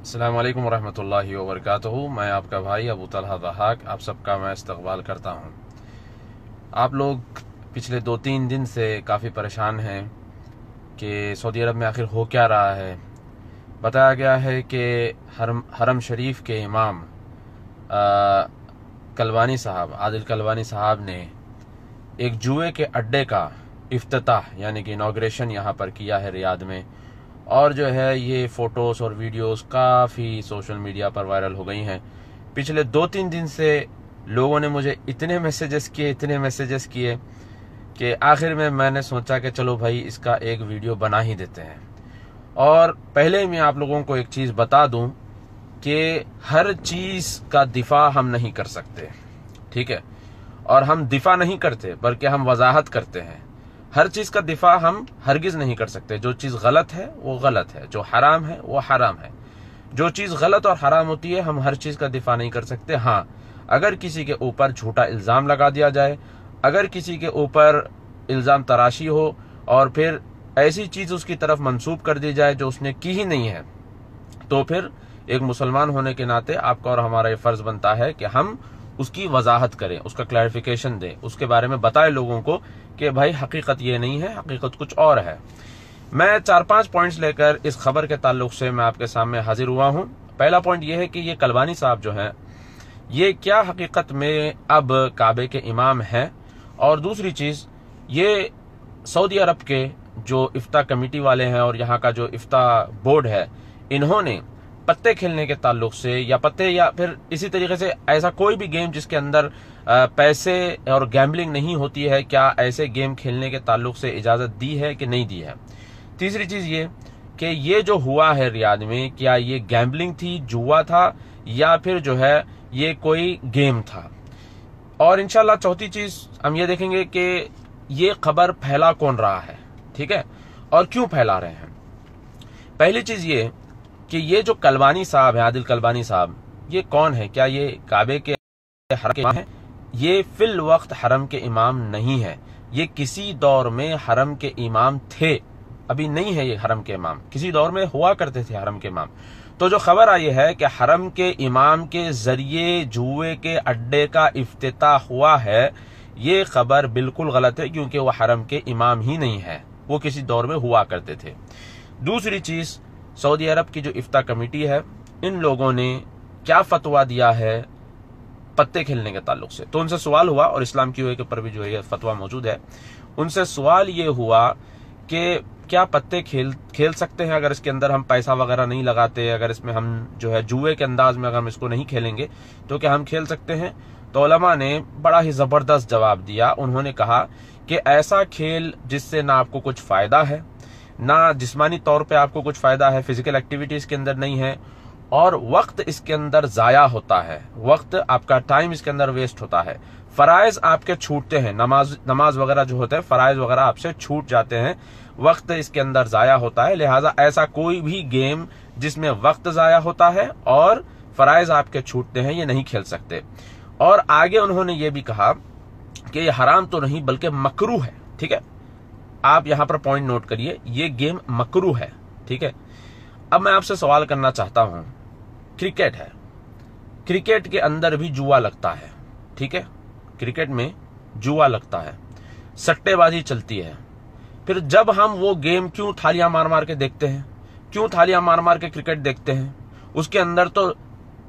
अस्सलामु अलैकुम वरहमतुल्लाहि वबरकातुहू। मैं आपका भाई अबू तलहा ज़हाक आप सबका मैं इस्तकबाल करता हूँ। आप लोग पिछले 2-3 दिन से काफ़ी परेशान हैं कि सऊदी अरब में आखिर हो क्या रहा है। बताया गया है कि हरम शरीफ के इमाम कलवानी साहब आदिल कलवानी साहब ने एक जुए के अड्डे का इफ्तिताह यानी कि इनॉग्रेशन यहाँ पर किया है रियाद में, और जो है ये फ़ोटोज़ और वीडियोस काफ़ी सोशल मीडिया पर वायरल हो गई हैं। पिछले 2-3 दिन से लोगों ने मुझे इतने मैसेजेस किए कि आखिर में मैंने सोचा कि चलो भाई इसका एक वीडियो बना ही देते हैं। और पहले मैं आप लोगों को एक चीज़ बता दूं कि हर चीज़ का दिफा हम नहीं कर सकते, ठीक है। और हम दिफा नहीं करते बल्कि हम वजाहत करते हैं। हर चीज़ का दिफा हम हरगिज़ नहीं कर सकते। जो चीज़ गलत है वो गलत है, जो हराम है वो हराम है। जो चीज़ गलत और हराम होती है हम हर चीज़ का दिफा नहीं कर सकते। हाँ, अगर किसी के ऊपर झूठा इल्ज़ाम लगा दिया जाए, अगर किसी के ऊपर इल्ज़ाम तराशी हो और फिर ऐसी चीज़ उसकी तरफ मंसूब कर दी जाए जो उसने की ही नहीं है, तो फिर एक मुसलमान होने के नाते आपका और हमारा ये फ़र्ज़ बनता है कि हम उसकी वजाहत करें, उसका क्लैरिफिकेशन दें, उसके बारे में बताएं लोगों को कि भाई हकीकत ये नहीं है, हकीकत कुछ और है। मैं 4-5 पॉइंट्स लेकर इस खबर के ताल्लुक से मैं आपके सामने हाजिर हुआ हूँ। पहला पॉइंट ये है कि ये कलवानी साहब जो हैं ये क्या हकीकत में अब काबे के इमाम हैं, और दूसरी चीज़ ये सऊदी अरब के जो इफ्ता कमेटी वाले हैं और यहाँ का जो इफ्ता बोर्ड है, इन्होंने पत्ते खेलने के ताल्लुक से या पत्ते या फिर इसी तरीके से ऐसा कोई भी गेम जिसके अंदर पैसे और गैम्बलिंग नहीं होती है, क्या ऐसे गेम खेलने के ताल्लुक से इजाज़त दी है कि नहीं दी है। तीसरी चीज़ ये कि ये जो हुआ है रियाद में, क्या ये गैम्बलिंग थी, जुआ था, या फिर जो है ये कोई गेम था। और इंशाल्लाह चौथी चीज़ हम ये देखेंगे कि ये खबर फैला कौन रहा है, ठीक है, और क्यों फैला रहे हैं। पहली चीज़ ये कि ये जो कलवानी साहब है, आदिल कलवानी साहब, ये कौन है? क्या ये काबे के हरम के इमाम है? ये फिल वक्त हरम के इमाम नहीं है। ये किसी दौर में हरम के इमाम थे, अभी नहीं है ये हरम के इमाम, किसी दौर में हुआ करते थे हरम के इमाम। तो जो खबर आई है कि हरम के इमाम के जरिए जुए के अड्डे का इफ्तिताह हुआ है, ये खबर बिल्कुल गलत है, क्योंकि वह हरम के इमाम ही नहीं है, वो किसी दौर में हुआ करते थे। दूसरी चीज़, सऊदी अरब की जो इफ्ता कमेटी है, इन लोगों ने क्या फतवा दिया है पत्ते खेलने के ताल्लुक से। तो उनसे सवाल हुआ, और इस्लाम की के ऊपर भी जो है फतवा मौजूद है, उनसे सवाल ये हुआ कि क्या पत्ते खेल सकते हैं अगर इसके अंदर हम पैसा वगैरह नहीं लगाते, अगर इसमें हम जो है जुए के अंदाज में अगर हम इसको नहीं खेलेंगे तो क्या हम खेल सकते हैं। तो उलमा ने बड़ा ही ज़बरदस्त जवाब दिया। उन्होंने कहा कि ऐसा खेल जिससे ना आपको कुछ फ़ायदा है, ना जिस्मानी तौर पे आपको कुछ फ़ायदा है, फिजिकल एक्टिविटी इसके अंदर नहीं है, और वक्त इसके अंदर ज़ाया होता है, वक्त आपका टाइम इसके अंदर वेस्ट होता है, फ़राइज़ आपके छूटते हैं, नमाज वगैरह जो होते हैं फ़राइज़ वगैरह आपसे छूट जाते हैं, वक्त इसके अंदर ज़ाया होता है। लिहाजा ऐसा कोई भी गेम जिसमें वक्त ज़ाया होता है और फ़राइज़ आपके छूटते हैं, ये नहीं खेल सकते। और आगे उन्होंने ये भी कहा कि ये हराम तो नहीं बल्कि मकरूह है, ठीक है। आप यहां पर पॉइंट नोट करिए, ये गेम मकरूह है, ठीक है। अब मैं आपसे सवाल करना चाहता हूं, क्रिकेट है, क्रिकेट के अंदर भी जुआ लगता है, ठीक है, क्रिकेट में जुआ लगता है, सट्टेबाजी चलती है। फिर जब हम वो गेम क्यों थालियां मार मार के देखते हैं, क्यों थालियां मार मार के क्रिकेट देखते हैं? उसके अंदर तो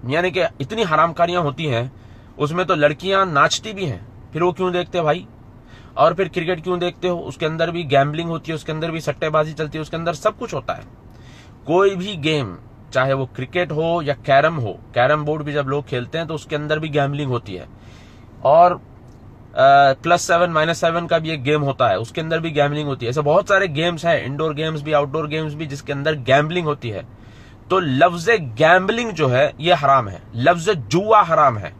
यानी कि इतनी हरामकारियां होती हैं, उसमें तो लड़कियां नाचती भी हैं, फिर वो क्यों देखते हैं भाई? और फिर क्रिकेट क्यों देखते हो? उसके अंदर भी गैम्बलिंग होती है, उसके अंदर भी सट्टेबाजी चलती है, उसके अंदर सब कुछ होता है। कोई भी गेम, चाहे वो क्रिकेट हो या कैरम हो, कैरम बोर्ड भी जब लोग खेलते हैं तो उसके अंदर भी गैम्बलिंग होती है। और +7 -7 का भी एक गेम होता है, उसके अंदर भी गैम्बलिंग होती है। ऐसे बहुत सारे गेम्स हैं, इंडोर गेम्स भी आउटडोर गेम्स भी, जिसके अंदर गैम्बलिंग होती है। तो लफ्ज गैम्बलिंग जो है ये हराम है, लफ्ज जुआ हराम है,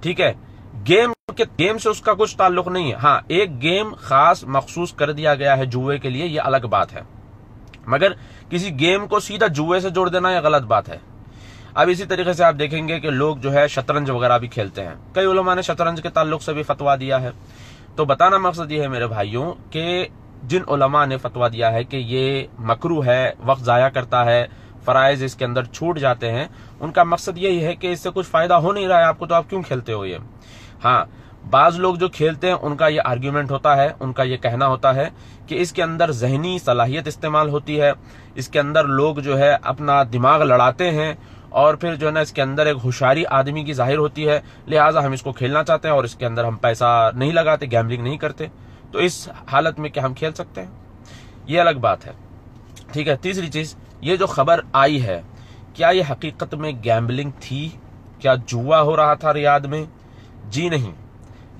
ठीक है। गेम से उसका कुछ ताल्लुक नहीं है। हाँ, एक गेम खास मखसूस कर दिया गया है जुए के लिए, ये अलग बात है, मगर किसी गेम को सीधा जुए से जोड़ देना यह गलत बात है। अब इसी तरीके से आप देखेंगे कि लोग जो है शतरंज वगैरह भी खेलते हैं, कई उलमा ने शतरंज के ताल्लुक से भी फतवा दिया है। तो बताना मकसद ये है मेरे भाइयों कि जिन उलमा ने फतवा दिया है कि ये मकरूह है, वक्त जाया करता है, फराइज इसके अंदर छूट जाते हैं, उनका मकसद यही है कि इससे कुछ फायदा हो नहीं रहा है आपको, तो आप क्यों खेलते हो ये। हाँ, बाज लोग जो खेलते हैं उनका ये आर्ग्यूमेंट होता है, उनका ये कहना होता है कि इसके अंदर जहनी सलाहियत इस्तेमाल होती है, इसके अंदर लोग जो है अपना दिमाग लड़ाते हैं और फिर जो है ना इसके अंदर एक होशियारी आदमी की जाहिर होती है, लिहाजा हम इसको खेलना चाहते हैं और इसके अंदर हम पैसा नहीं लगाते, गैम्बलिंग नहीं करते। तो इस हालत में क्या हम खेल सकते हैं, ये अलग बात है। ठीक है। तीसरी चीज, ये जो खबर आई है, क्या ये हकीकत में गैम्बलिंग थी? क्या जुआ हो रहा था रियाद में? जी नहीं,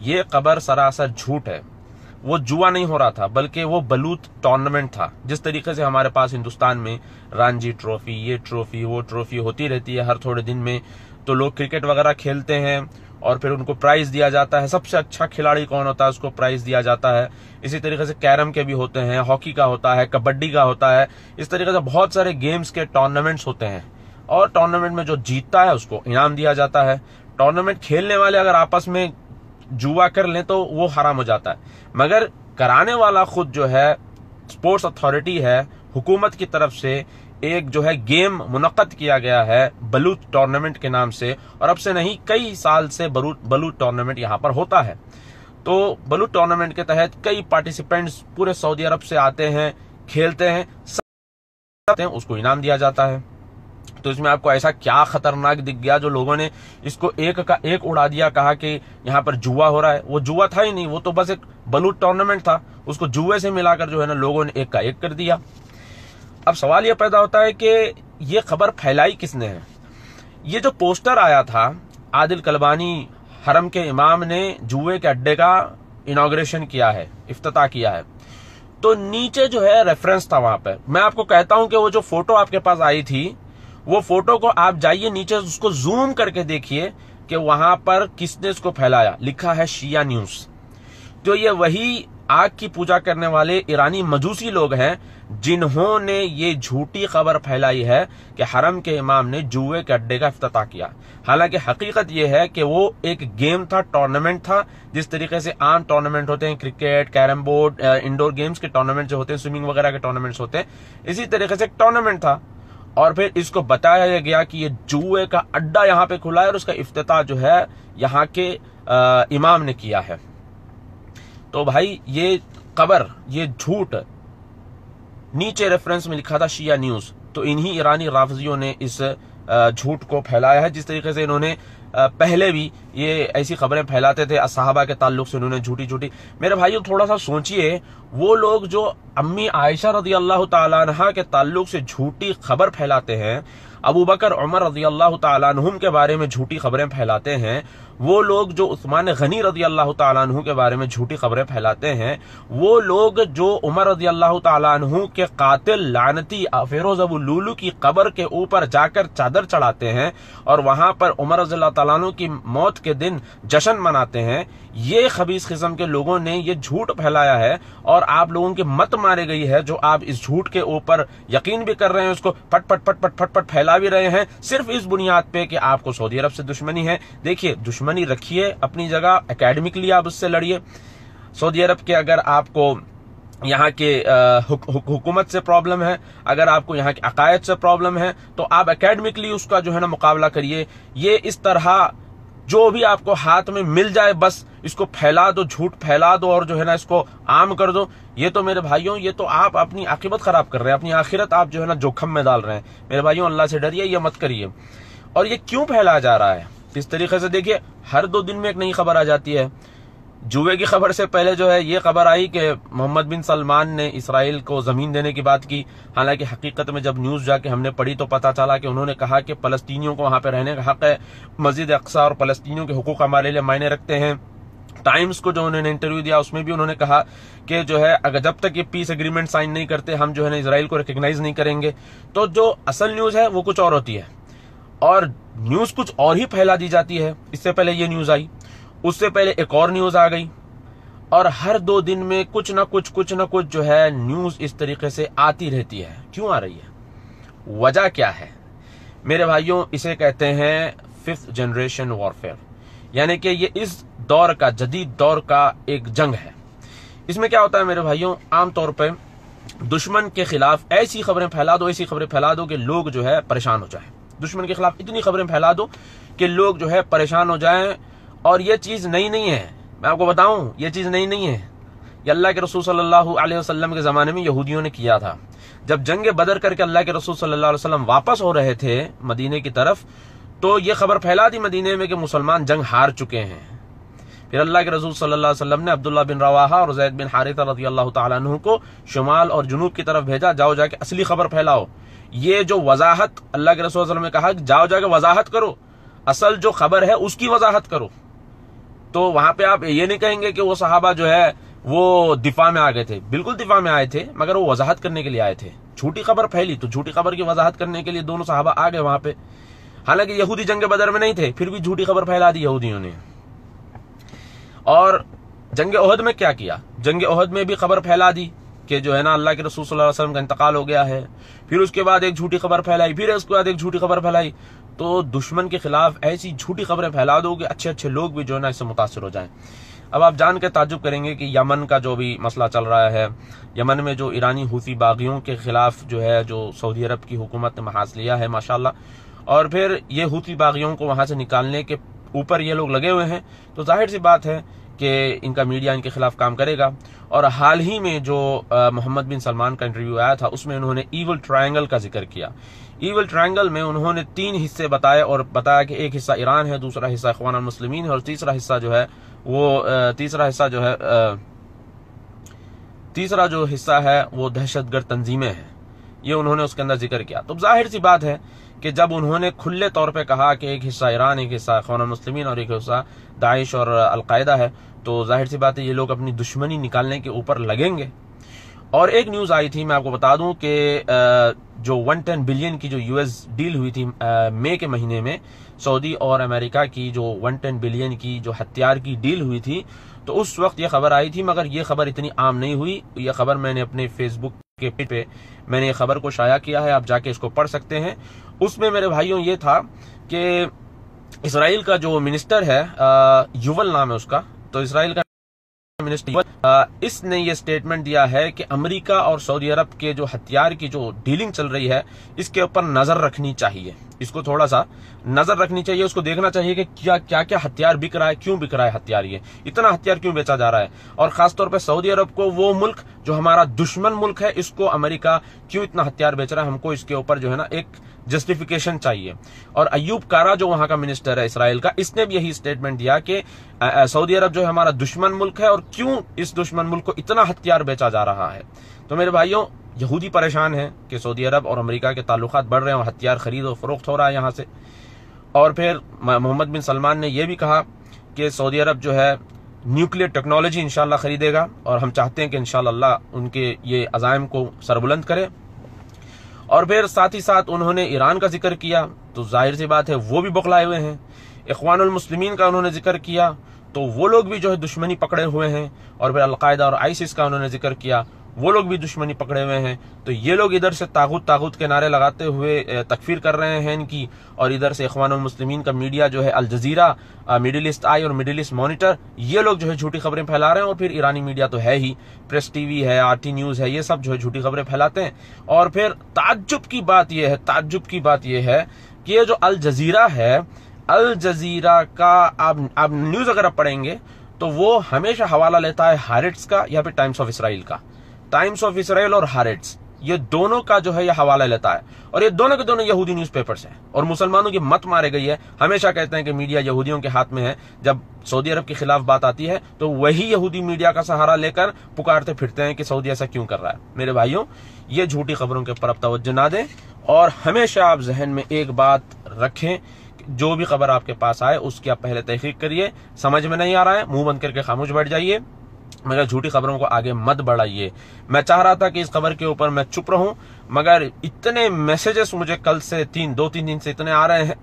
ये खबर सरासर झूठ है। वो जुआ नहीं हो रहा था, बल्कि वो बलूत टूर्नामेंट था। जिस तरीके से हमारे पास हिंदुस्तान में रणजी ट्रॉफी, ये ट्रॉफी, वो ट्रॉफी होती रहती है हर थोड़े दिन में, तो लोग क्रिकेट वगैरह खेलते हैं और फिर उनको प्राइज दिया जाता है, सबसे अच्छा खिलाड़ी कौन होता है उसको प्राइज दिया जाता है। इसी तरीके से कैरम के भी होते हैं, हॉकी का होता है, कबड्डी का होता है, इस तरीके से बहुत सारे गेम्स के टूर्नामेंट्स होते हैं और टूर्नामेंट में जो जीतता है उसको इनाम दिया जाता है। टूर्नामेंट खेलने वाले अगर आपस में जुआ कर लें तो वो हराम हो जाता है, मगर कराने वाला खुद जो है स्पोर्ट्स अथॉरिटी है, हुकूमत की तरफ से एक जो है गेम मुनक्कद किया गया है बलूत टूर्नामेंट के नाम से, और अब से नहीं कई साल से बलूत टूर्नामेंट यहाँ पर होता है। तो बलूत टूर्नामेंट के तहत कई पार्टिसिपेंट्स पूरे सऊदी अरब से आते हैं, खेलते हैं, उसको इनाम दिया जाता है। तो इसमें आपको ऐसा क्या खतरनाक दिख गया जो लोगों ने इसको एक का एक उड़ा दिया, कहा कि यहाँ पर जुआ हो रहा है? वो जुआ था ही नहीं, वो तो बस एक बलूत टूर्नामेंट था, उसको जुए से मिलाकर जो है ना लोगों ने एक का एक कर दिया। अब सवाल यह पैदा होता है कि ये खबर फैलाई किसने है? ये जो पोस्टर आया था, आदिल कलबानी हरम के इमाम ने जुए के अड्डे का इनॉग्रेशन किया है, इफ्तिताह किया है, तो नीचे जो है रेफरेंस था वहां पर। मैं आपको कहता हूं कि वो जो फोटो आपके पास आई थी, वो फोटो को आप जाइए नीचे उसको जूम करके देखिए कि वहां पर किसने इसको फैलाया। लिखा है शिया न्यूज। तो ये वही आग की पूजा करने वाले ईरानी मजूसी लोग हैं जिन्होंने ये झूठी खबर फैलाई है कि हरम के इमाम ने जुए के अड्डे का इफ्तिताह किया। हालांकि हकीकत यह है कि वो एक गेम था, टूर्नामेंट था, जिस तरीके से आम टूर्नामेंट होते हैं, cricket, carrom board, indoor games के टूर्नामेंट जो होते हैं, स्विमिंग वगैरह के टूर्नामेंट्स होते हैं, इसी तरीके से एक टूर्नामेंट था। और फिर इसको बताया गया कि ये जुए का अड्डा यहाँ पे खुला है और उसका इफ्तिताह जो है यहाँ के इमाम ने किया है। तो भाई ये खबर, ये झूठ, नीचे रेफरेंस में लिखा था शिया न्यूज, तो इन्हीं ईरानी राफजियों ने इस झूठ को फैलाया है। जिस तरीके से इन्होंने पहले भी ये ऐसी खबरें फैलाते थे असहाबा के ताल्लुक से, उन्होंने झूठी झूठी। मेरे भाइयों थोड़ा सा सोचिए, वो लोग जो अम्मी आयशा रजी अल्लाह ताला अन्हा के ताल्लुक से झूठी खबर फैलाते हैं, अबू बकर उमर रजी अल्लाह ताला अन्हुम के बारे में झूठी खबरें फैलाते हैं, वो लोग जो उस्मान गनी रजी अल्लाह ताला अन्हु के बारे में झूठी खबरें फैलाते हैं, वो लोग जो उमर रजी अल्लाह ताला अन्हु के कातिल लानती फिरोज अबू लुलू की कब्र के ऊपर जाकर चादर चढ़ाते हैं और वहां पर उमर रजी अल्लाह ताला अन्हु की मौत के दिन जश्न मनाते हैं, ये खबीस किस्म के लोगों ने ये झूठ फैलाया है और आप लोगों की मत मारी गई है, जो आप इस झूठ के ऊपर यकीन भी कर रहे हैं, उसको फट फट फट फट फट फट फैला भी रहे हैं, सिर्फ इस बुनियाद पे कि आपको सऊदी अरब से दुश्मनी है। देखिए, दुश्मनी रखिए अपनी जगह, एकेडमिकली आप उससे लड़िए। सऊदी अरब के अगर आपको यहाँ के हुकूमत से प्रॉब्लम है, अगर आपको यहाँ के अकायद से प्रॉब्लम है, तो आप एकेडमिकली उसका जो है ना मुकाबला करिए। ये इस तरह जो भी आपको हाथ में मिल जाए बस इसको फैला दो, झूठ फैला दो और जो है ना इसको आम कर दो, ये तो मेरे भाइयों, ये तो आप अपनी आखिरत खराब कर रहे हैं, अपनी आखिरत आप जो है ना जोखम में डाल रहे हैं। मेरे भाइयों अल्लाह से डरिए, ये मत करिए। और ये क्यों फैलाया जा रहा है इस तरीके से? देखिए, हर 2 दिन में एक नई खबर आ जाती है। जुए की खबर से पहले जो है ये खबर आई कि मोहम्मद बिन सलमान ने इसराइल को जमीन देने की बात की। हालांकि हकीकत में जब न्यूज जाके हमने पढ़ी तो पता चला कि उन्होंने कहा कि फलस्तीनियों को वहां पे रहने का हक है, मस्जिद अक्सा और फलस्तीनियों के हुकूक हमारे लिए मायने रखते हैं। टाइम्स को जो उन्होंने इंटरव्यू दिया उसमें भी उन्होंने कहा कि जो है अगर जब तक ये पीस एग्रीमेंट साइन नहीं करते हम जो है ना इसराइल को रिकॉग्नाइज नहीं करेंगे। तो जो असल न्यूज है वो कुछ और होती है और न्यूज कुछ और ही फैला दी जाती है। इससे पहले ये न्यूज आई, उससे पहले एक और न्यूज आ गई और हर 2 दिन में कुछ ना कुछ जो है न्यूज इस तरीके से आती रहती है। क्यों आ रही है? वजह क्या है? मेरे भाइयों, इसे कहते हैं 5th जनरेशन वॉरफेयर, यानी कि ये इस दौर का, जदीद दौर का एक जंग है। इसमें क्या होता है मेरे भाइयों, आमतौर पर दुश्मन के खिलाफ ऐसी खबरें फैला दो, ऐसी खबरें फैला दो कि लोग जो है परेशान हो जाएं। दुश्मन के खिलाफ इतनी खबरें फैला दो कि लोग जो है परेशान हो जाएं। और ये चीज नई नहीं है, मैं आपको बताऊं, ये चीज नई नहीं है। ये अल्लाह के रसूल सल्लल्लाहु अलैहि वसल्लम के जमाने में यहूदियों ने किया था। जब जंग बदर करके अल्लाह के रसूल सल्लल्लाहु अलैहि वसल्लम वापस हो रहे थे मदीने की तरफ, तो ये खबर फैला दी मदीने में कि मुसलमान जंग हार चुके हैं। फिर अल्लाह के रसूल सल्लल्लाहु अलैहि वसल्लम ने अब्दुल्लाह बिन रवाहा और ज़ैद बिन हारिसा रज़ियल्लाहु ताला अन्हु को शुमाल और जुनूब की तरफ भेजा, जाओ जाके असली खबर फैलाओ। ये जो वजाहत अल्लाह के रसूल सल्लल्लाहु अलैहि वसल्लम ने कहा, जाओ जाके वजाहत करो, असल जो खबर है उसकी वजाहत करो। तो वहां पे आप ये नहीं कहेंगे कि वो सहाबा जो है वो दिफा में आ गए थे, बिल्कुल दिफा में आए थे, मगर वो वजाहत करने के लिए आए थे। झूठी खबर फैली तो झूठी खबर की वजाहत करने के लिए दोनों सहाबा आ गए वहां पे। हालांकि यहूदी जंग बदर में नहीं थे, फिर भी झूठी खबर फैला दी यहूदियों ने। और जंग ओहद में क्या किया, जंग ओहद में भी खबर फैला दी कि जो है ना अल्लाह के रसूल सल्लल्लाहु अलैहि वसल्लम का इंतकाल हो गया है। फिर उसके बाद एक झूठी खबर फैलाई, फिर उसके बाद एक झूठी खबर फैलाई। तो दुश्मन के खिलाफ ऐसी झूठी खबरें फैला दो कि अच्छे अच्छे लोग भी जो है ना इससे मुतासिर हो जाएं। अब आप जान के ताज्जुब करेंगे कि यमन का जो भी मसला चल रहा है, यमन में जो ईरानी हूती बागियों के खिलाफ जो है जो सऊदी अरब की हुकूमत ने महाज लिया है माशाल्लाह, और फिर ये हूती बागियों को वहां से निकालने के ऊपर ये लोग लगे हुए हैं, तो जाहिर सी बात है कि इनका मीडिया इनके खिलाफ काम करेगा। और हाल ही में जो मोहम्मद बिन सलमान का इंटरव्यू आया था उसमें उन्होंने ईवल ट्रायंगल का जिक्र किया। ईवल ट्रायंगल में उन्होंने 3 हिस्से बताए और बताया कि एक हिस्सा ईरान है, दूसरा हिस्सा इख्वान अल मुस्लिमीन है और तीसरा हिस्सा जो है वो दहशतगर्द तंजीमें हैं। ये उन्होंने उसके अंदर जिक्र किया। तो जाहिर सी बात है कि जब उन्होंने खुले तौर पे कहा कि एक हिस्सा ईरान, एक हिस्सा इख्वान अल मुस्लिमीन और एक हिस्सा दाइश और अलकायदा है, तो जाहिर सी बात है ये लोग अपनी दुश्मनी निकालने के ऊपर लगेंगे। और एक न्यूज आई थी, मैं आपको बता दूं कि जो 110 बिलियन की जो यूएस डील हुई थी मई के महीने में, सऊदी और अमेरिका की जो 110 बिलियन की जो हथियार की डील हुई थी, तो उस वक्त ये खबर आई थी, मगर ये खबर इतनी आम नहीं हुई। ये खबर मैंने अपने फेसबुक के पेज पे मैंने ये खबर को शाया किया है, आप जाके इसको पढ़ सकते हैं। उसमें मेरे भाइयों ये था कि इसराइल का जो मिनिस्टर है, युवल नाम है उसका, तो इसराइल का मिनिस्टर इसने ये स्टेटमेंट दिया है कि अमेरिका और सऊदी अरब के जो हथियार की जो डीलिंग चल रही है इसके ऊपर नजर रखनी चाहिए, इसको थोड़ा सा नजर रखनी चाहिए, उसको देखना चाहिए कि क्या क्या हथियार बिक रहा है, क्यों बिक रहा है हथियार, ये इतना हथियार क्यों बेचा जा रहा है, और खासतौर पर सऊदी अरब को, वो मुल्क जो हमारा दुश्मन मुल्क है, इसको अमेरिका क्यों इतना हथियार बेच रहा है, हमको इसके ऊपर जो है ना एक जस्टिफिकेशन चाहिए। और अयूब कारा जो वहां का मिनिस्टर है इसराइल का, इसने भी यही स्टेटमेंट दिया कि सऊदी अरब जो है हमारा दुश्मन मुल्क है और क्यों इस दुश्मन मुल्क को इतना हथियार बेचा जा रहा है। तो मेरे भाइयों, यहूदी परेशान है कि सऊदी अरब और अमेरिका के ताल्लुकात बढ़ रहे हैं और हथियार खरीद और फरोख्त हो रहा है यहाँ से। और फिर मोहम्मद बिन सलमान ने यह भी कहा कि सऊदी अरब जो है न्यूक्लियर टेक्नोलॉजी इंशाल्लाह खरीदेगा और हम चाहते हैं कि इंशाल्लाह उनके ये अज़ाइम को सरबुलंद करे। और फिर साथ ही साथ उन्होंने ईरान का जिक्र किया, तो जाहिर सी बात है वो भी बौखलाए हुए हैं। इख्वानुल मुस्लिमीन का उन्होंने जिक्र किया, तो वो लोग भी जो है दुश्मनी पकड़े हुए हैं। और फिर अलकायदा और आईसिस का उन्होंने जिक्र किया, वो लोग भी दुश्मनी पकड़े हुए हैं। तो ये लोग इधर से तागुत के नारे लगाते हुए तकफीर कर रहे हैं इनकी, और इधर से इख्वानुल मुस्लिमीन का मीडिया जो है अल जजीरा, मिडिल ईस्ट आई और मिडिल ईस्ट मॉनिटर, ये लोग जो है झूठी खबरें फैला रहे हैं। और फिर ईरानी मीडिया तो है ही, प्रेस टीवी है, आरटी न्यूज है, ये सब जो है झूठी खबरें फैलाते हैं। और फिर ताज्जुब की बात यह है कि ये जो अल जजीरा है, अल जजीरा का आप न्यूज अगर आप पढ़ेंगे तो वो हमेशा हवाला लेता है हारेट्स का या फिर टाइम्स ऑफ इसराइल का। टाइम्स ऑफ इसराइल और हारेट्स, ये दोनों का जो है ये हवाला लेता है, और ये दोनों के दोनों यहूदी न्यूज़पेपर्स हैं। और मुसलमानों की मत मारे गई है, हमेशा कहते हैं कि मीडिया यहूदियों के हाथ में है। जब सऊदी अरब के खिलाफ बात आती है तो वही यहूदी मीडिया का सहारा लेकर पुकारते फिरते हैं कि सऊदी ऐसा क्यों कर रहा है। मेरे भाइयों, ये झूठी खबरों के ऊपर अब तवज्जो ना दें, और हमेशा आप जहन में एक बात रखें, जो भी खबर आपके पास आए उसकी आप पहले तहकीक करिए। समझ में नहीं आ रहा है, मुंह बंद करके खामोश बैठ जाइए, मगर झूठी खबरों को आगे मत बढ़ाइए। मैं चाह रहा था कि इस खबर के ऊपर मैं चुप रहूं, मगर इतने मैसेजेस मुझे कल से 2-3 दिन से इतने आ रहे हैं,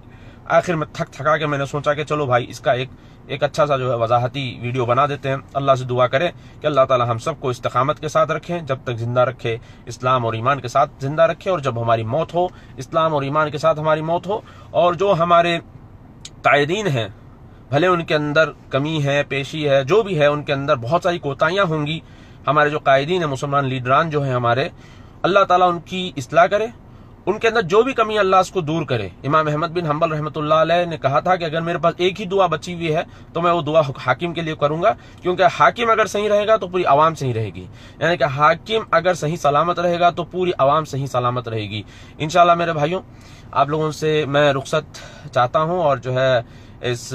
आखिर में थका के मैंने सोचा कि चलो भाई इसका एक अच्छा सा जो है वजाहती वीडियो बना देते हैं। अल्लाह से दुआ करें कि अल्लाह ताला हम सबको इस्तिकामत के साथ रखें, जब तक जिंदा रखे इस्लाम और ईमान के साथ जिंदा रखे, और जब हमारी मौत हो इस्लाम और ईमान के साथ हमारी मौत हो। और जो हमारे कायदीन हैं, भले उनके अंदर कमी है, पेशी है, जो भी है, उनके अंदर बहुत सारी कोताहियां होंगी, हमारे जो कायदीन है, मुसलमान लीडरान जो है हमारे, अल्लाह ताला उनकी इस्लाह करे, उनके अंदर जो भी कमी अल्लाह उसको दूर करे। इमाम अहमद बिन हंबल रहमतुल्लाह अलैह ने कहा था कि अगर मेरे पास एक ही दुआ बची हुई है तो मैं वो दुआ हाकिम के लिए करूंगा, क्योंकि हाकिम अगर सही रहेगा तो पूरी आवाम सही रहेगी, यानी कि हाकिम अगर सही सलामत रहेगा तो पूरी आवाम सही सलामत रहेगी। इंशाल्लाह मेरे भाइयों, आप लोगों से मैं रुखसत चाहता हूं और जो है इस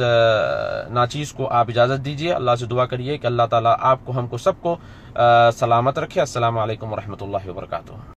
नाचीज को आप इजाजत दीजिए। अल्लाह से दुआ करिए कि अल्लाह ताला आपको, हमको, सबको सलामत रखे। अस्सलाम वालेकुम व रहमतुल्लाहि व बरकातुहू।